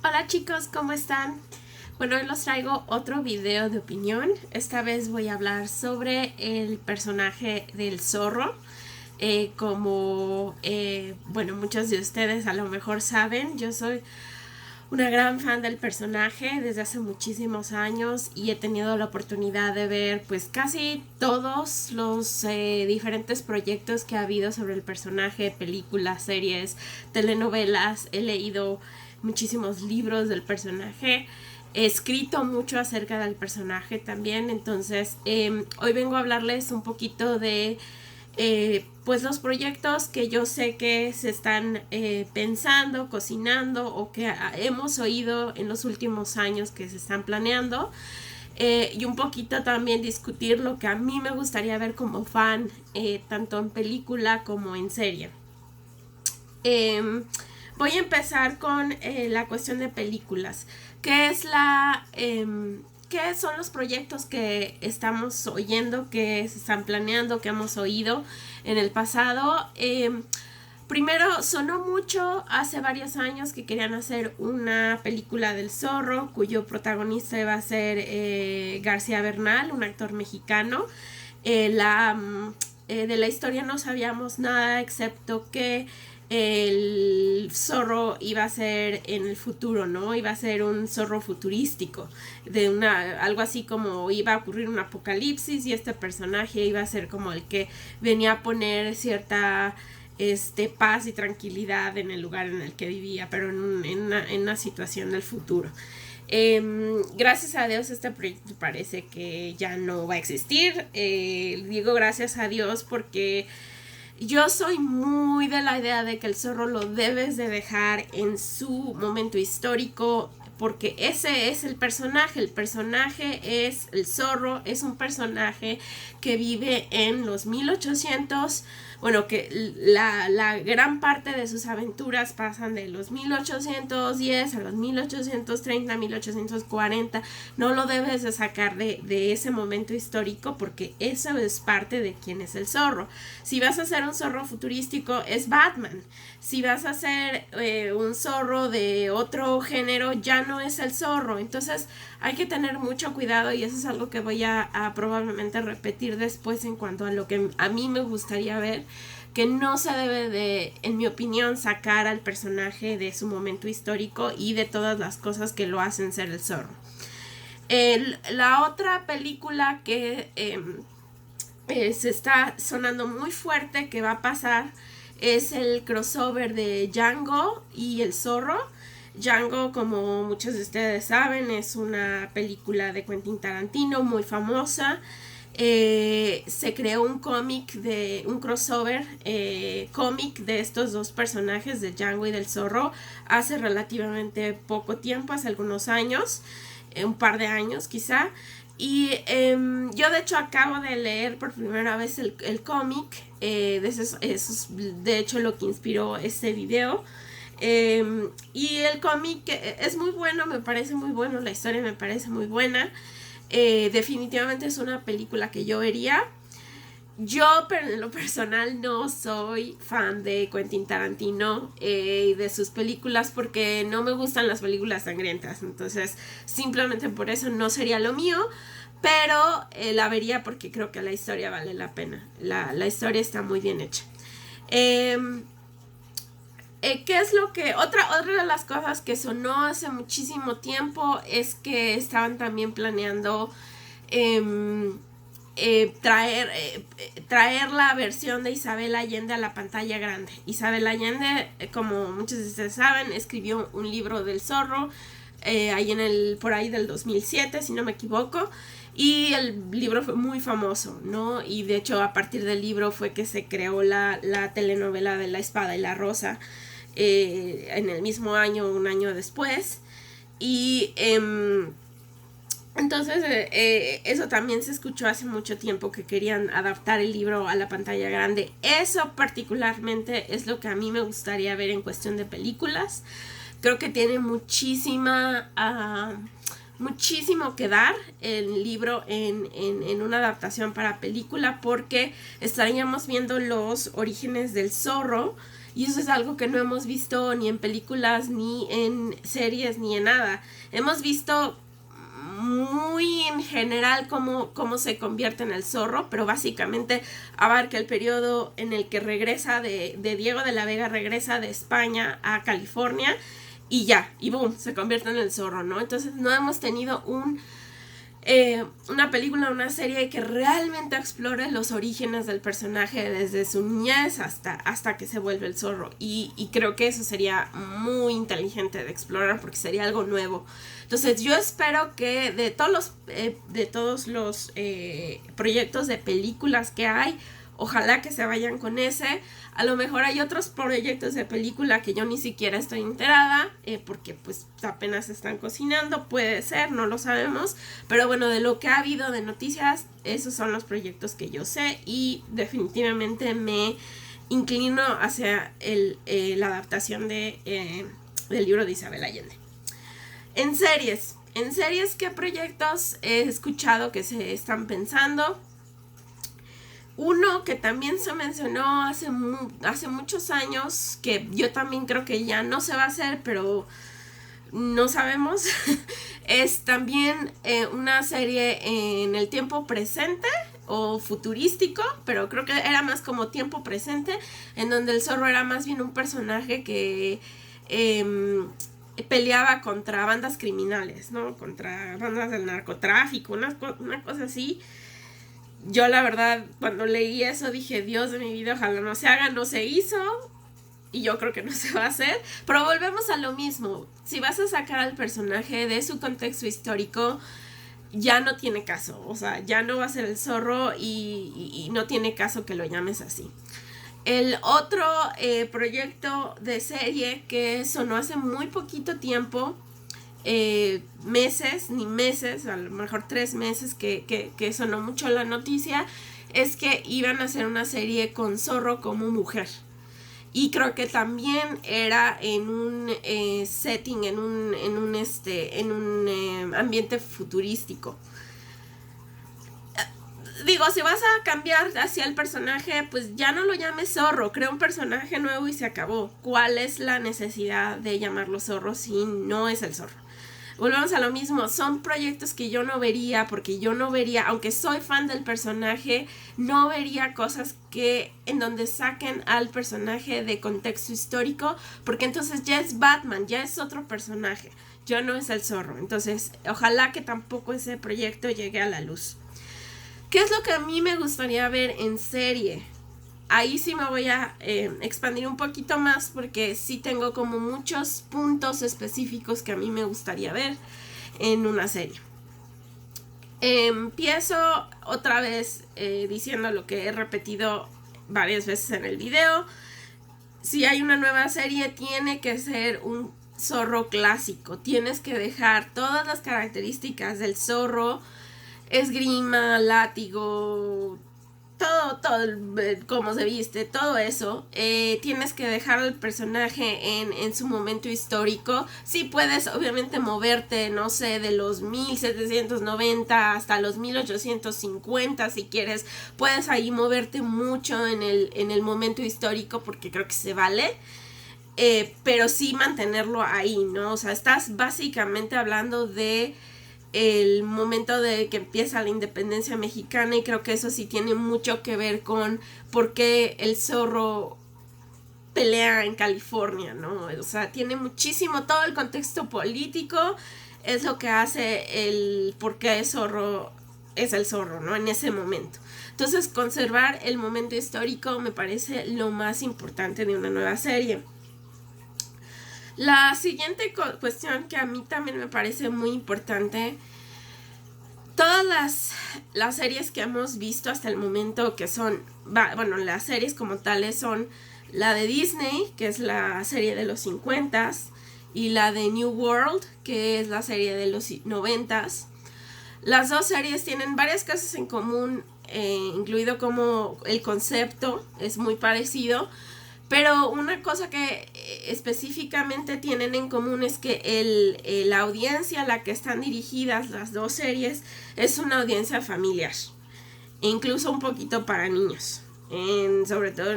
Hola chicos, ¿cómo están? Bueno, hoy los traigo otro video de opinión. Esta vez voy a hablar sobre el personaje del zorro. Como muchos de ustedes a lo mejor saben, yo soy una gran fan del personaje desde hace muchísimos años y he tenido la oportunidad de ver pues casi todos los diferentes proyectos que ha habido sobre el personaje, películas, series, telenovelas. He leído muchísimos libros del personaje. He escrito mucho acerca del personaje también, entonces hoy vengo a hablarles un poquito de pues los proyectos que yo sé que se están pensando, cocinando o que hemos oído en los últimos años que se están planeando, y un poquito también discutir lo que a mí me gustaría ver como fan, tanto en película como en serie. Voy a empezar con la cuestión de películas. ¿Qué es ¿Qué son los proyectos que estamos oyendo, que se están planeando, que hemos oído en el pasado? Primero, sonó mucho hace varios años que querían hacer una película del zorro, cuyo protagonista iba a ser García Bernal, un actor mexicano. De la historia no sabíamos nada excepto que el zorro iba a ser en el futuro, ¿no? Iba a ser un zorro futurístico, algo así como iba a ocurrir un apocalipsis y este personaje iba a ser como el que venía a poner cierta paz y tranquilidad en el lugar en el que vivía, pero en una situación del futuro. Gracias a Dios este proyecto parece que ya no va a existir. Digo gracias a Dios porque yo soy muy de la idea de que el zorro lo debes de dejar en su momento histórico, porque ese es el personaje es el zorro, es un personaje que vive en los 1800, bueno, que la gran parte de sus aventuras pasan de los 1810 a los 1830, 1840, no lo debes de sacar de ese momento histórico porque eso es parte de quién es el zorro. Si vas a hacer un zorro futurístico es Batman, si vas a hacer un zorro de otro género ya no es el zorro, entonces hay que tener mucho cuidado y eso es algo que voy a probablemente repetir después en cuanto a lo que a mí me gustaría ver, que no se debe de, en mi opinión, sacar al personaje de su momento histórico y de todas las cosas que lo hacen ser el zorro. La otra película que se está sonando muy fuerte que va a pasar es el crossover de Django y el zorro. Django, como muchos de ustedes saben, es una película de Quentin Tarantino muy famosa. Se creó un un crossover cómic de estos dos personajes, de Django y del zorro, hace relativamente poco tiempo, hace algunos años, un par de años quizá. Y yo de hecho acabo de leer por primera vez el cómic, de hecho lo que inspiró este video. Y el cómic es muy bueno, me parece muy bueno, la historia me parece muy buena. Definitivamente es una película que yo vería. Yo, pero en lo personal, no soy fan de Quentin Tarantino y de sus películas porque no me gustan las películas sangrientas. Entonces, simplemente por eso no sería lo mío. Pero la vería porque creo que la historia vale la pena. La historia está muy bien hecha. ¿Qué es lo que...? Otra de las cosas que sonó hace muchísimo tiempo es que estaban también planeando traer la versión de Isabel Allende a la pantalla grande. Isabel Allende, como muchos de ustedes saben, escribió un libro del zorro por ahí del 2007, si no me equivoco, y el libro fue muy famoso, ¿no? Y de hecho a partir del libro fue que se creó la telenovela de La Espada y la Rosa, en el mismo año, un año después. Y entonces eso también se escuchó hace mucho tiempo, que querían adaptar el libro a la pantalla grande. Eso particularmente es lo que a mí me gustaría ver en cuestión de películas. Creo que tiene muchísimo que dar el libro en una adaptación para película, porque estaríamos viendo los orígenes del zorro Y eso es algo que no hemos visto ni en películas, ni en series, ni en nada. Hemos visto muy en general cómo se convierte en el zorro, pero básicamente abarca el periodo en el que regresa de Diego de la Vega, regresa de España a California y ya, y boom, se convierte en el zorro, ¿no? Entonces no hemos tenido una película, una serie que realmente explore los orígenes del personaje desde su niñez hasta que se vuelve el zorro, y creo que eso sería muy inteligente de explorar porque sería algo nuevo. Entonces yo espero que de todos los proyectos de películas que hay, ojalá que se vayan con ese. A lo mejor hay otros proyectos de película que yo ni siquiera estoy enterada, porque pues apenas están cocinando, puede ser, no lo sabemos, pero bueno, de lo que ha habido de noticias, esos son los proyectos que yo sé, y definitivamente me inclino hacia la adaptación del libro de Isabel Allende. En series, ¿qué proyectos he escuchado que se están pensando? Uno que también se mencionó hace muchos años, que yo también creo que ya no se va a hacer, pero no sabemos, es también una serie en el tiempo presente o futurístico, pero creo que era más como tiempo presente, en donde el zorro era más bien un personaje que peleaba contra bandas criminales, ¿no? Contra bandas del narcotráfico, una cosa así. Yo la verdad, cuando leí eso dije, Dios de mi vida, ojalá no se haga, no se hizo, y yo creo que no se va a hacer, pero volvemos a lo mismo. Si vas a sacar al personaje de su contexto histórico, ya no tiene caso, o sea, ya no va a ser el zorro y no tiene caso que lo llames así. El otro proyecto de serie que sonó hace muy poquito tiempo, meses, a lo mejor 3 meses que sonó mucho la noticia, es que iban a hacer una serie con zorro como mujer. Y creo que también era en un setting, en un ambiente futurístico. Digo, si vas a cambiar hacia el personaje, pues ya no lo llames zorro, crea un personaje nuevo y se acabó. ¿Cuál es la necesidad de llamarlo zorro si no es el zorro? Volvemos a lo mismo, son proyectos que yo no vería, porque yo no vería, aunque soy fan del personaje, no vería cosas en donde saquen al personaje de contexto histórico, porque entonces ya es Batman, ya es otro personaje, ya no es el zorro. Entonces, ojalá que tampoco ese proyecto llegue a la luz. ¿Qué es lo que a mí me gustaría ver en serie? Ahí sí me voy a expandir un poquito más, porque sí tengo como muchos puntos específicos que a mí me gustaría ver en una serie. Empiezo otra vez diciendo lo que he repetido varias veces en el video. Si hay una nueva serie, tiene que ser un zorro clásico. Tienes que dejar todas las características del zorro, esgrima, látigo, todo, cómo se viste, todo eso. Tienes que dejar al personaje en su momento histórico. Sí puedes obviamente moverte, no sé, de los 1790 hasta los 1850 si quieres. Puedes ahí moverte mucho en el momento histórico, porque creo que se vale. Pero sí mantenerlo ahí, ¿no? O sea, estás básicamente hablando de el momento de que empieza la independencia mexicana, y creo que eso sí tiene mucho que ver con por qué el zorro pelea en California, ¿no? O sea, tiene muchísimo, todo el contexto político es lo que hace el por qué el zorro es el zorro, ¿no? En ese momento. Entonces, conservar el momento histórico me parece lo más importante de una nueva serie. La siguiente cuestión que a mí también me parece muy importante, todas las series que hemos visto hasta el momento, que son, bueno, las series como tales son la de Disney, que es la serie de los 50s, y la de New World, que es la serie de los 90s. Las dos series tienen varias cosas en común, incluido como el concepto es muy parecido. Pero una cosa que específicamente tienen en común es que la audiencia a la que están dirigidas las dos series es una audiencia familiar, incluso un poquito para niños. sobre todo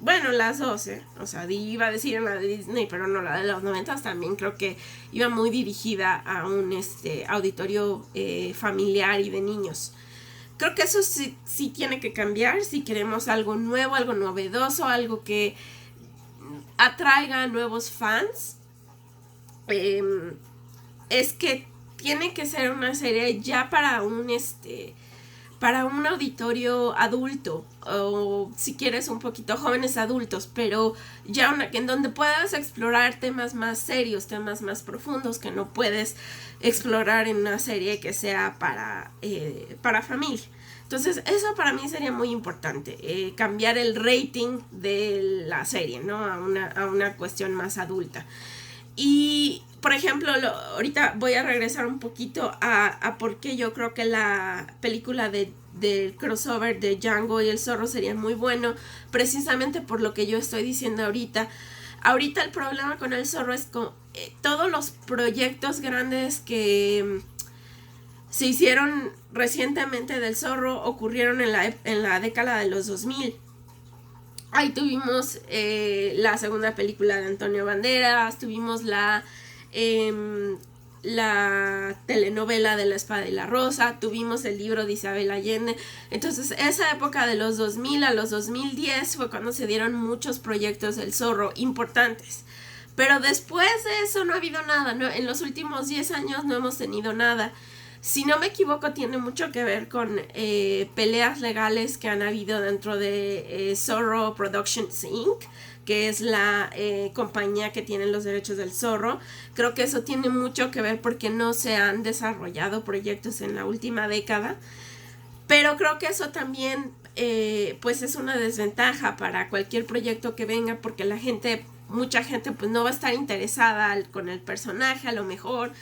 bueno, las dos, o sea, iba a decir en la de Disney, pero no, la de los 90 también creo que iba muy dirigida a un auditorio familiar y de niños. Creo que eso sí tiene que cambiar si queremos algo nuevo, algo novedoso, algo que atraiga a nuevos fans. Es que tiene que ser una serie ya para un auditorio adulto, o si quieres un poquito jóvenes adultos, pero ya en donde puedas explorar temas más serios, temas más profundos que no puedes explorar en una serie que sea para familia. Entonces eso para mí sería muy importante, cambiar el rating de la serie, ¿no? A una cuestión más adulta. Y por ejemplo, ahorita voy a regresar un poquito a por qué yo creo que la película del crossover de Django y el zorro sería muy bueno, precisamente por lo que yo estoy diciendo ahorita. Ahorita el problema con el zorro es con todos los proyectos grandes que se hicieron recientemente del zorro ocurrieron en la década de los 2000. Ahí tuvimos la segunda película de Antonio Banderas, tuvimos la telenovela de La Espada y la Rosa, tuvimos el libro de Isabel Allende. Entonces esa época de los 2000 a los 2010 fue cuando se dieron muchos proyectos del zorro importantes. Pero después de eso no ha habido nada, ¿no? En los últimos 10 años no hemos tenido nada. Si no me equivoco, tiene mucho que ver con peleas legales que han habido dentro de Zorro Productions Inc., que es la compañía que tiene los derechos del zorro. Creo que eso tiene mucho que ver porque no se han desarrollado proyectos en la última década. Pero creo que eso también pues es una desventaja para cualquier proyecto que venga, porque mucha gente pues no va a estar interesada con el personaje a lo mejor,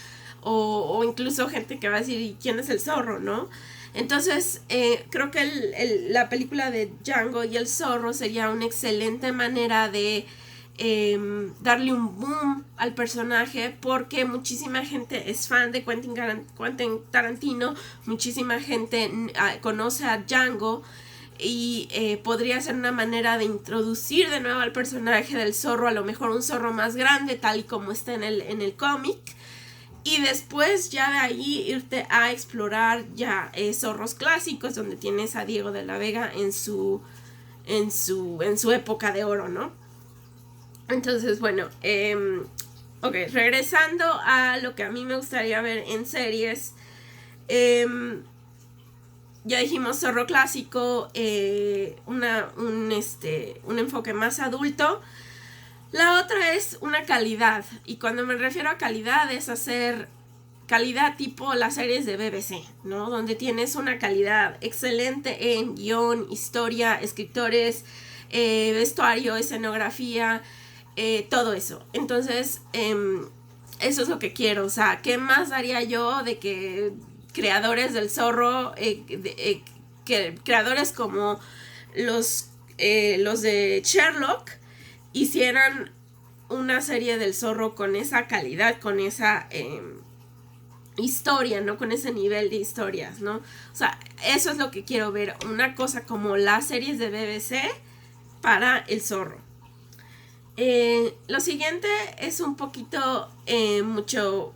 o incluso gente que va a decir, ¿y quién es el zorro, no? Entonces creo que la película de Django y el zorro sería una excelente manera de darle un boom al personaje, porque muchísima gente es fan de Quentin Tarantino, muchísima gente conoce a Django, y podría ser una manera de introducir de nuevo al personaje del zorro, a lo mejor un zorro más grande, tal y como está en el cómic. Y después ya de ahí irte a explorar ya zorros clásicos, donde tienes a Diego de la Vega en su época de oro, ¿no? Entonces, bueno, ok, regresando a lo que a mí me gustaría ver en series. Ya dijimos zorro clásico, un enfoque más adulto. La otra es una calidad, y cuando me refiero a calidad es hacer calidad tipo las series de BBC, ¿no? Donde tienes una calidad excelente en guión, historia, escritores, vestuario, escenografía, todo eso. Entonces, eso es lo que quiero. O sea, ¿qué más daría yo de que creadores del zorro, creadores como los de Sherlock, hicieran una serie del zorro con esa calidad, con esa historia, ¿no? Con ese nivel de historias, ¿no? O sea, eso es lo que quiero ver, una cosa como las series de BBC para el zorro. Lo siguiente es un poquito mucho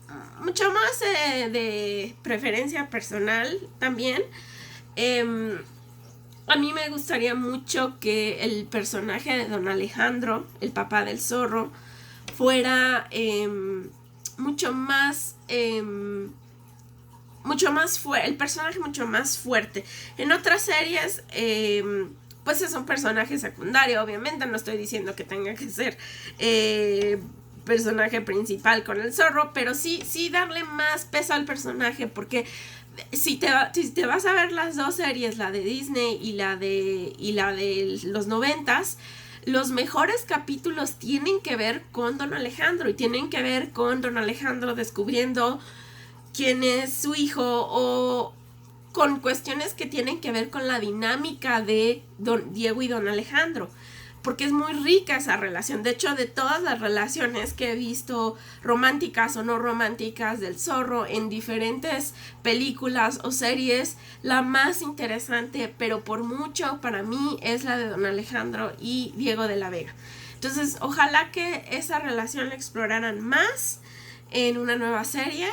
más de preferencia personal también. A mí me gustaría mucho que el personaje de Don Alejandro, el papá del zorro, fuera mucho más el personaje mucho más fuerte. En otras series pues es un personaje secundario, obviamente no estoy diciendo que tenga que ser personaje principal con el zorro, pero sí darle más peso al personaje, porque si te vas a ver las dos series, la de Disney y la de los 90s, los mejores capítulos tienen que ver con Don Alejandro, y tienen que ver con Don Alejandro descubriendo quién es su hijo, o con cuestiones que tienen que ver con la dinámica de Don Diego y Don Alejandro. porque es muy rica esa relación. De hecho, de todas las relaciones que he visto, románticas o no románticas, del zorro en diferentes películas o series, la más interesante, pero por mucho para mí, es la de Don Alejandro y Diego de la Vega. Entonces, ojalá que esa relación la exploraran más en una nueva serie.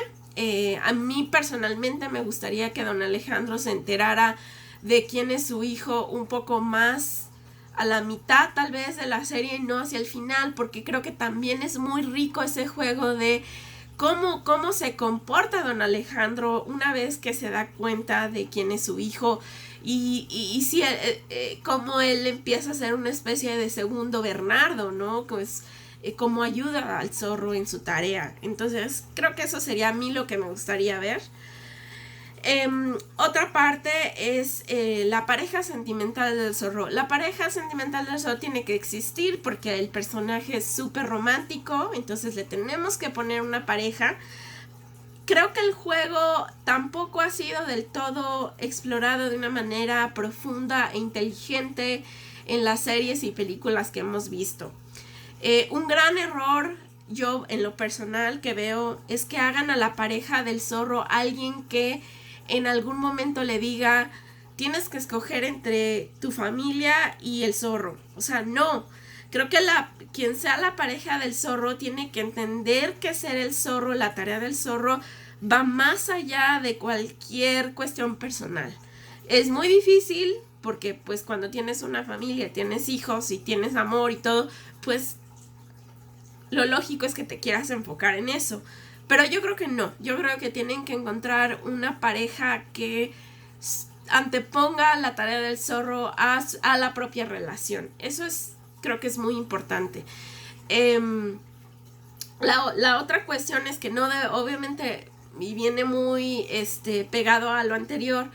A mí personalmente me gustaría que Don Alejandro se enterara de quién es su hijo un poco más a la mitad tal vez de la serie y no hacia el final, porque creo que también es muy rico ese juego de cómo se comporta Don Alejandro una vez que se da cuenta de quién es su hijo y si cómo él empieza a ser una especie de segundo Bernardo, ¿no? Pues cómo ayuda al zorro en su tarea. Entonces creo que eso sería a mí lo que me gustaría ver. Otra parte es la pareja sentimental del zorro. La pareja sentimental del zorro tiene que existir porque el personaje es súper romántico, entonces le tenemos que poner una pareja. Creo que el juego tampoco ha sido del todo explorado de una manera profunda e inteligente en las series y películas que hemos visto. Un gran error, yo en lo personal que veo, es que hagan a la pareja del zorro alguien que en algún momento le diga: tienes que escoger entre tu familia y el zorro. O sea, no. Creo que quien sea la pareja del zorro tiene que entender que ser el zorro, la tarea del zorro, va más allá de cualquier cuestión personal. Es muy difícil porque pues cuando tienes una familia, tienes hijos y tienes amor y todo, pues lo lógico es que te quieras enfocar en eso. Pero yo creo que no, yo creo que tienen que encontrar una pareja que anteponga la tarea del zorro a la propia relación. Eso creo que es muy importante. La otra cuestión es que no debe, obviamente, y viene muy pegado a lo anterior,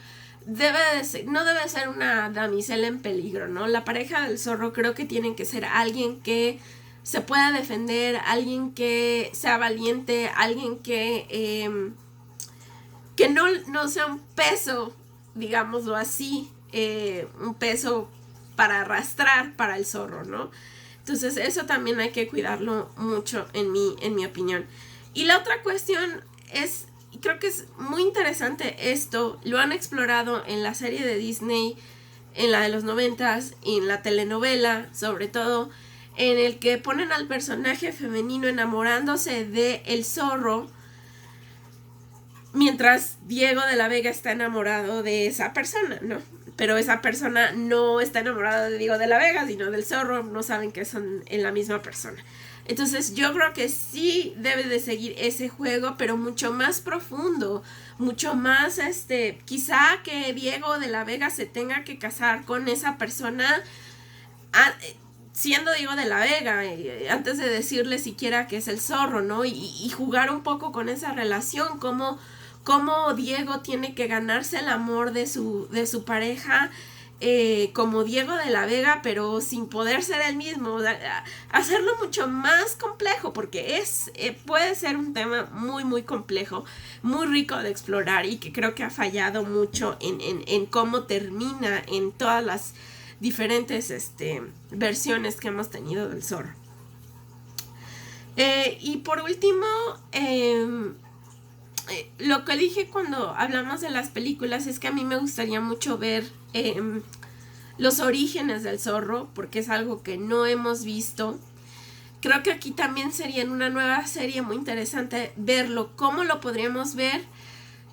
no debe ser una damisela en peligro, ¿no? La pareja del zorro creo que tiene que ser alguien que se pueda defender, alguien que sea valiente, alguien que no sea un peso, digámoslo así, un peso para arrastrar para el zorro, ¿no? Entonces eso también hay que cuidarlo mucho en mi opinión. Y la otra cuestión es, creo que es muy interesante esto, lo han explorado en la serie de Disney, en la de los 90s, y en la telenovela sobre todo, en el que ponen al personaje femenino enamorándose de el zorro, mientras Diego de la Vega está enamorado de esa persona, ¿no? Pero esa persona no está enamorada de Diego de la Vega, sino del zorro, no saben que son en la misma persona. Entonces yo creo que sí debe de seguir ese juego, pero mucho más profundo, mucho más, quizá que Diego de la Vega se tenga que casar con esa persona, siendo Diego de la Vega, antes de decirle siquiera que es el zorro, ¿no? Y jugar un poco con esa relación, cómo Diego tiene que ganarse el amor de su pareja, como Diego de la Vega, pero sin poder ser el mismo, hacerlo mucho más complejo, porque puede ser un tema muy muy complejo, muy rico de explorar, y que creo que ha fallado mucho en cómo termina en todas las diferentes versiones que hemos tenido del zorro. Y por último, lo que dije cuando hablamos de las películas es que a mí me gustaría mucho ver los orígenes del zorro, porque es algo que no hemos visto. Creo que aquí también sería en una nueva serie muy interesante verlo. ¿Cómo lo podríamos ver?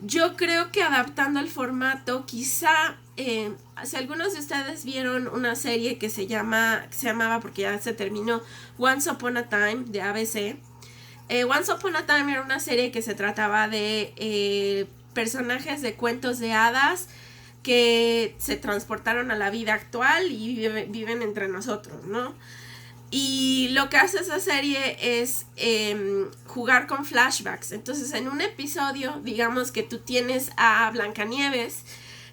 Yo creo que adaptando el formato, quizá, si algunos de ustedes vieron una serie que se llamaba, porque ya se terminó, Once Upon a Time, de ABC. Once Upon a Time era una serie que se trataba de personajes de cuentos de hadas que se transportaron a la vida actual y viven entre nosotros, ¿no? Y lo que hace esa serie es jugar con flashbacks. Entonces, en un episodio, digamos que tú tienes a Blancanieves,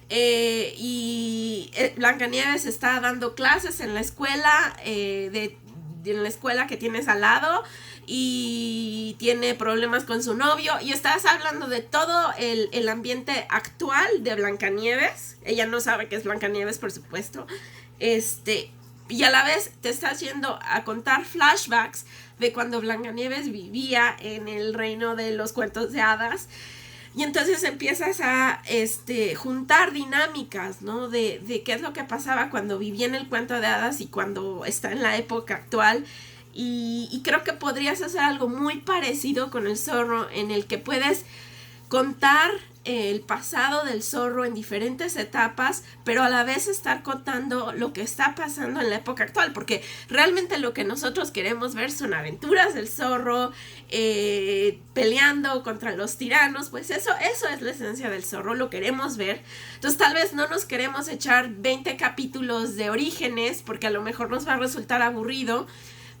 y Blancanieves está dando clases en la escuela, en la escuela que tienes al lado, y tiene problemas con su novio, y estás hablando de todo el ambiente actual de Blancanieves. Ella no sabe que es Blancanieves, por supuesto. y a la vez te estás yendo a contar flashbacks de cuando Blancanieves vivía en el reino de los cuentos de hadas. Y entonces empiezas a juntar dinámicas, ¿no? De qué es lo que pasaba cuando vivía en el cuento de hadas y cuando está en la época actual. Y creo que podrías hacer algo muy parecido con el zorro, en el que puedes contar el pasado del zorro en diferentes etapas, pero a la vez estar contando lo que está pasando en la época actual, porque realmente lo que nosotros queremos ver son aventuras del zorro, peleando contra los tiranos, pues eso es la esencia del zorro, lo queremos ver. Entonces tal vez no nos queremos echar 20 capítulos de Orígenes, porque a lo mejor nos va a resultar aburrido,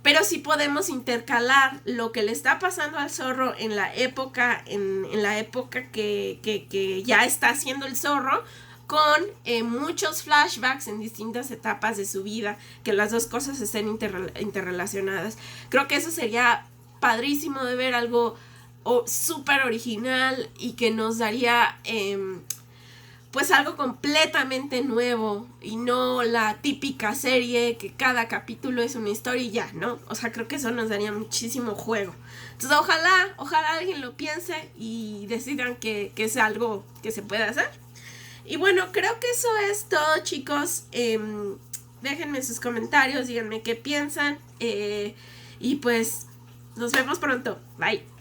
pero sí podemos intercalar lo que le está pasando al zorro en la época, en la época que ya está haciendo el zorro, con muchos flashbacks en distintas etapas de su vida, que las dos cosas estén interrelacionadas. Creo que eso sería padrísimo de ver, algo súper original y que nos daría pues algo completamente nuevo y no la típica serie que cada capítulo es una historia y ya, ¿no? O sea, creo que eso nos daría muchísimo juego. Entonces, ojalá alguien lo piense y decidan que es algo que se puede hacer. Y bueno, creo que eso es todo, chicos. Déjenme sus comentarios, díganme qué piensan. Y pues, nos vemos pronto. Bye.